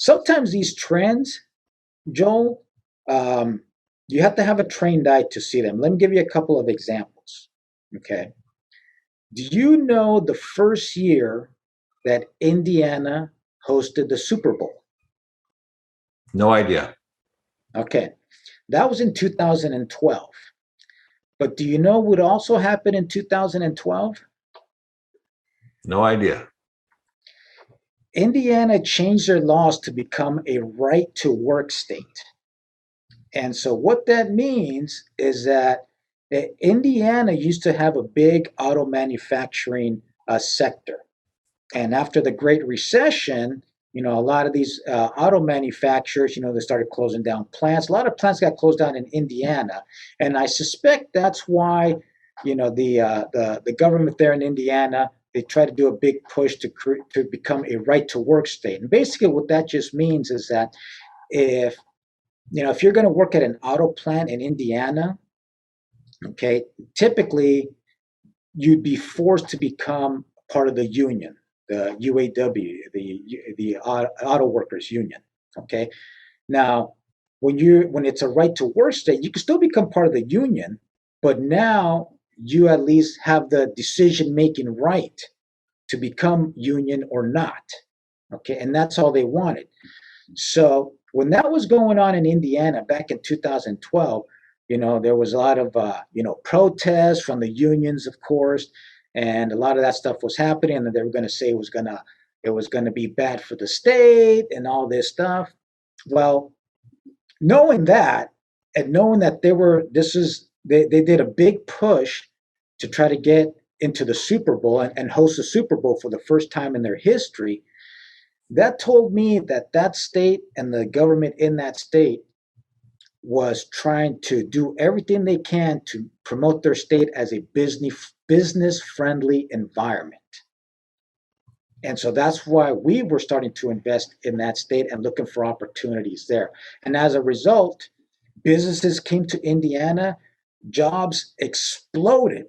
sometimes these trends, Joel, um, you have to have a trained eye to see them. Let me give you a couple of examples. Okay. Do you know the first year that Indiana hosted the Super Bowl? No idea. Okay. That was in 2012. But do you know what also happened in 2012? No idea. Indiana changed their laws to become a right to work state. And so what that means is that Indiana used to have a big auto manufacturing sector. And after the Great Recession, a lot of these auto manufacturers, they started closing down plants. A lot of plants got closed down in Indiana, and I suspect that's why, the government there in Indiana, they try to do a big push to become a right to work state. And basically, what that just means is that if if you're going to work at an auto plant in Indiana, okay, typically you'd be forced to become part of the union, the UAW, the Auto Workers Union. Okay, now when it's a right to work state, you can still become part of the union, but now you at least have the decision making right to become union or not. Okay, and that's all they wanted. So when that was going on in Indiana back in 2012, there was a lot of protests from the unions, of course, and a lot of that stuff was happening, and they were going to say it was gonna be bad for the state and all this stuff. Well, knowing that and knowing that they did a big push to try to get into the Super Bowl and host the Super Bowl for the first time in their history, that told me that that state and the government in that state was trying to do everything they can to promote their state as a business friendly environment. And so that's why we were starting to invest in that state and looking for opportunities there. And as a result, businesses came to Indiana, jobs exploded